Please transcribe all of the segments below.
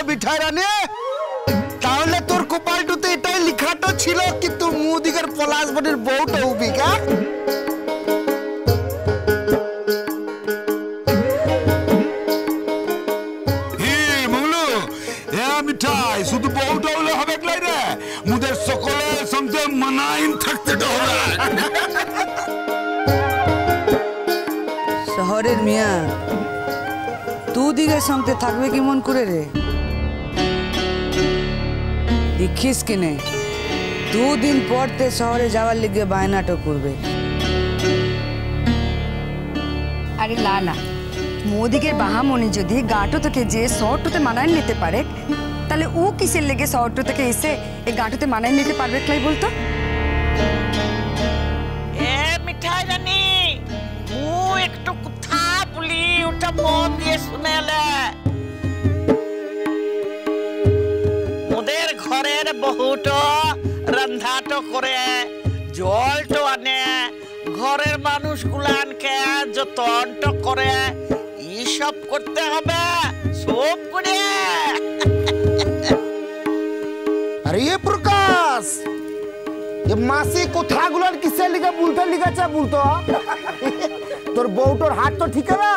মিঠাই রানী তাহলে তোর কপালটুতে এটাই লেখাটা ছিল কি তোর মুখ দিকের পলাশবনের বউটা উবি কা মিঠাই শুধু বউটা হলে হবে লাই রে মুদের সকলের সঙ্গে মানাইন থাকতে হবে শহরের মিয়া তু দিগের সঙ্গে থাকবে কি মন করে রে দেখিস কিনে 2 দিন পরতে শহরে যাওয়ার লিগে বায়নাটা করবে আরে লালা মোদিকের বাহামনি যদি গাঁটো থেকে যে শহরটাতে মানায় নিতে পারে তাহলে ও কিসের লেগে শহরটা থেকে এসে এই গাঁটোতে মানায় নিতে পারবে ক্লাই বলতো এ মিঠাই রানী ও একটু কথা বলি ওটা মন দিয়ে শুনেলে মোদের ঘরের বহুটো রন্ধাটো করে জলটো আনে ঘরের মানুষগুলানকে যতনটো করে এইসব করতে হবে সব করে अरे ये प्रकाश ये मासी কথাগুলোর কিসের লিগা বলতে লিগাছে বলতো তোর বউটোর হাত তো ঠিক না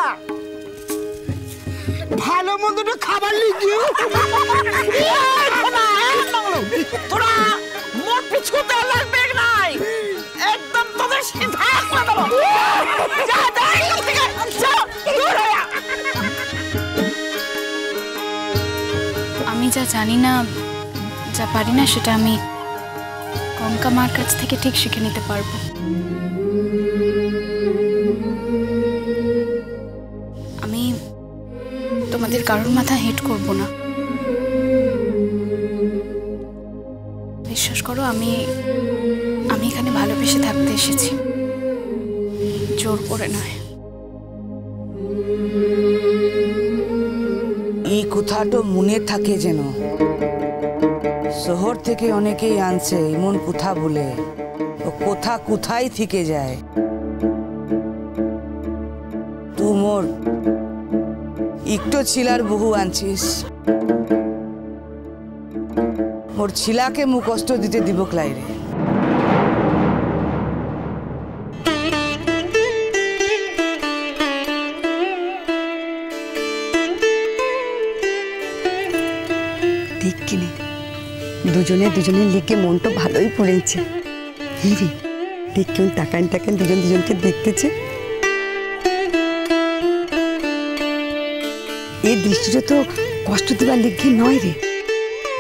ভালো মন্দ তো খাবার লিগি তোরা মোর পিছুতে লাগবে নাই একদম তোদের সিধা করে দেব যা দেখ থেকে যা দূর হয়ে আমি যা জানি না যা পারি না সেটা আমি কঙ্কা মার কাছ থেকে ঠিক শিখে নিতে পারবো আমি তোমাদের কারোর মাথা হেট করব না বিশ্বাস করো আমি এখানে ভালোবেসে থাকতে এসেছি জোর করে নয় এই কথাটা মনে থাকে যেন শহর থেকে অনেকেই আনছে এমন কথা বলে ও কথা কোথায় থেকে যায় তুই মোর একটু ছিলার বহু আনছিস মোর ছিলাকে মু কষ্ট দিতে দিব ক্লাই রে ঠিক কিনে দুজনে দুজনের লিগে মনটা ভালোই পড়েছে দেখ কেমন তাকান তাকান দুজন দুজনকে দেখতেছে এই দৃষ্টিটা তো কষ্ট দেবার লিগে নয় রে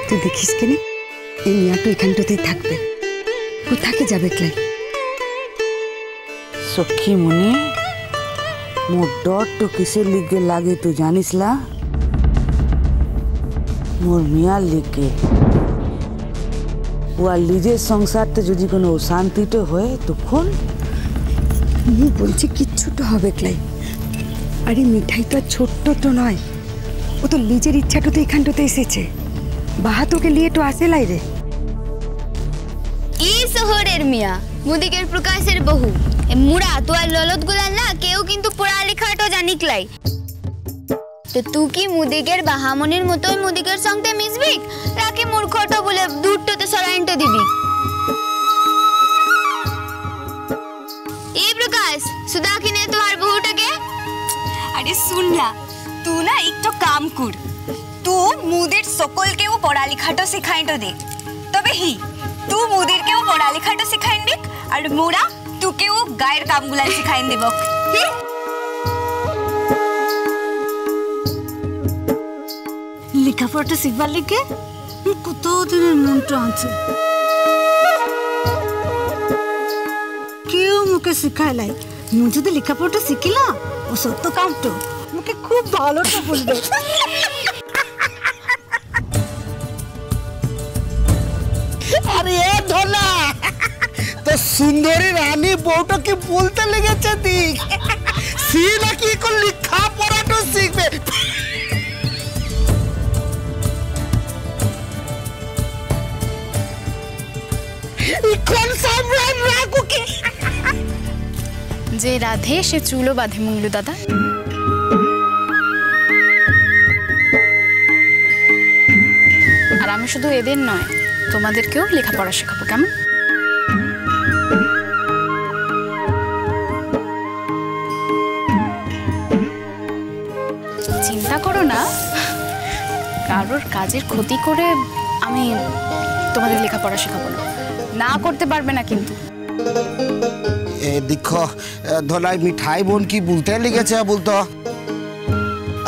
তুই দেখিস কেনে এই মিয়াটা এখানটাতেই থাকবে কোথাকে যাবে ক্লাই সখী মনে মোর ডর তো কিসের লিগে লাগে তুই জানিস লা মোর মিয়ার লিগে ওর নিজের সংসারতে যদি কোনো অশান্তিটা হয় তখন আমি বলছি কিচ্ছুটা হবে ক্লাই আরে মিঠাই তো আর ছোট্ট তো নয় ও তো নিজের ইচ্ছাটা তো এখানটাতে এসেছে বাহাতোকে নিয়ে তো আসে লাই রে এই শহরের মিয়া মুদিকের প্রকাশের বহু মুড়া তো আর ললত গুলাল না কেউ কিন্তু পড়ালেখাটা জানিক লাই তো তুই কি মুদিকের বাহামনির মতোই মুদিকের সঙ্গে মিশবি নাকি মূর্খটা বলে দূরটাতে সরাইনটা দিবি এই প্রকাশ সুদা কিনে তোমার বহুটাকে আরে শুন না তুই না একটু কাম কর তুই মুদের সকলকেও পড়ালেখাটা শেখাইটো দে তবে তুই মুদেরকেও পড়ালেখাটা শেখাইন দিক আর মোরা তোকেও গায়ের কামগুলা শেখাইন দেব লেখাপড়াটা শিখবার লিগে কত দিনের মনটা আছে কেউ মুখে শিখাই লাই মু যদি লেখাপড়াটা শিখিলা ও সত্য কামটো আমাকে খুব ভালোটা বলবে। আরে এ ধলা তো সুন্দরী রানী বউটাকে বলতে লেগেছে দিক সি নাকি কোন লেখা পড়াটা শিখবে। কোন সামরান রাখো কি যে রাধে সে চুলো বাঁধে মুংলু দাদা। আর আমি শুধু এদের নয় তোমাদেরকেও লেখাপড়া শেখাবো, কেমন? চিন্তা করো না, কারোর কাজের ক্ষতি করে আমি তোমাদের লেখাপড়া শেখাবো না, না করতে পারবে না কিন্তু। देखो धोलाई मिठाई बोन की बोलते लिखे बोलतो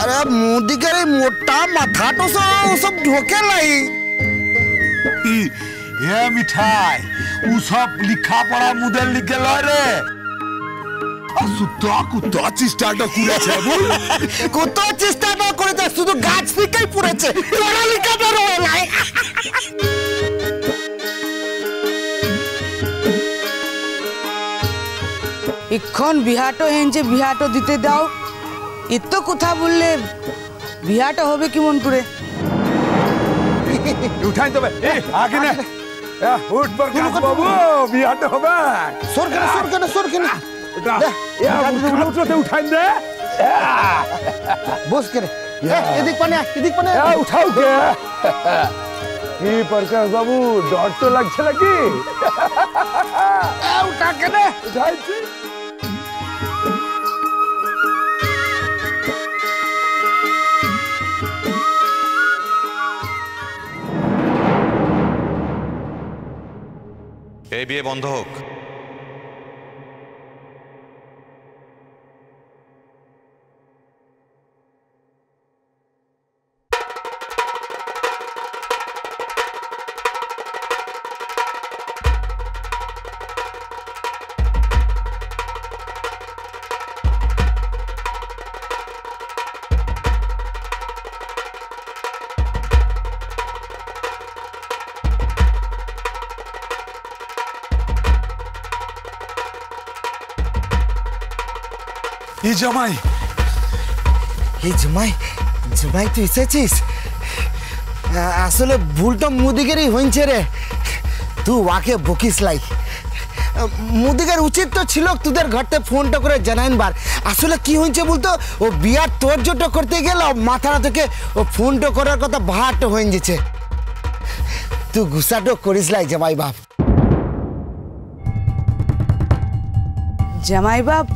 अरे मोदी के मोटा माथा तो सब ढोके लाई ये मिठाई उ सब लिखा पढ़ा मुदेल लिखे लय रे सुत्ता कुत्ता চেষ্টাটা করেছে বল কত চেষ্টা না করেছে শুধু গাছ থেকেই পড়েছে পড়ালেখাটা রয়ে নাই। ইক্ষণ বিহাটো হেনছে বিহাটো দিতে দাও, এত কথা বললে বিহাটো হবে কি মন করে? উঠাই দেবে এ আগে না উঠ পর কাজ বাবু বিয়াটা হবে সর কেন এটা এ উঠতে উঠাই দে বস করে এদিক পানে উঠাও কে কি প্রকাশ বাবু ডর তো লাগছে নাকি উঠা কেন উঠাইছি। এই বিয়ে বন্ধ হোক। জামাই তুই এসেছিস? আসলে ভুলটা মুদিগেরই হয়েছে রে, তুই ওকে বকিস লাই। মুদিগের উচিত তো ছিল তোদের ঘরতে ফোনটা করে জানাইনবার। আসলে কি হয়েছে বলতো, ও বিয়ার তোড়জোড় করতে গেল মাথাটা থেকে ও ফোনটা করার কথা ভাড়টা হয়ে গেছে। তুই গুসাটো করিস লাই জামাই বাপ। জামাই বাপ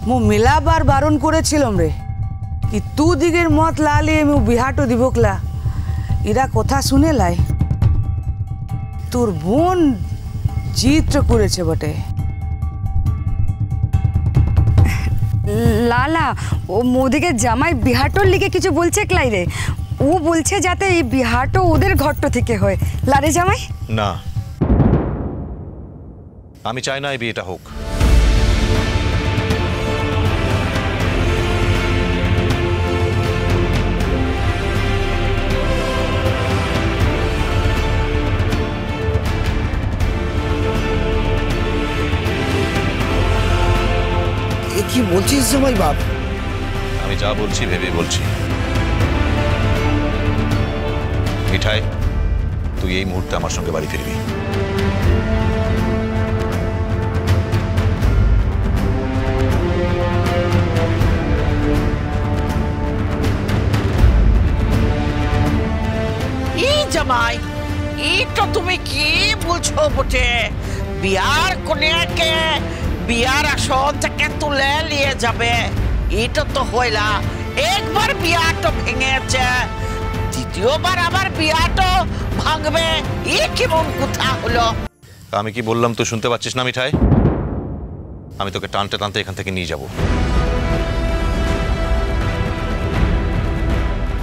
মু মিলাবার বারণ করেছিলাম রে, কি তু দিগের মত লালি আমি বিহাটো দিবকলা, এরা কথা শুনে লাই। তোর বোন জিত করেছে বটে। লালা ও মোদিকে জামাই বিহাটোর লিগে কিছু বলছে ক্লাই রে, ও বলছে যাতে এই বিহাটো ওদের ঘরটো থেকে হয়। লারে জামাই না, আমি চাই না এই বিয়েটা হোক। কি বলছিস জামাই বাপ? আমি যা বলছি ভেবে বলছি। মিঠাই, তুই এই মুহূর্তে আমার সঙ্গে বাড়ি ফিরবি। এই জামাই এটা তুমি কি বলছো বটে? বিয়ার কন্যাকে বিয়ার আসন থেকে তুলে নিয়ে যাবে, এটা তো হইলা একবার বিয়াটো ভেঙেছে, দ্বিতীয়বার আবার বিয়াটো ভাঙবে, এ কেমন কথা হলো? আমি কি বললাম তুই শুনতে পাচ্ছিস না মিঠাই? আমি তোকে টানতে টানতে এখান থেকে নিয়ে যাব।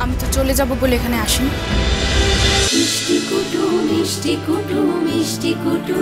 আমি তো চলে যাব বলে এখানে আসিনি। মিষ্টি কুটু মিষ্টি কুটু মিষ্টি কুটু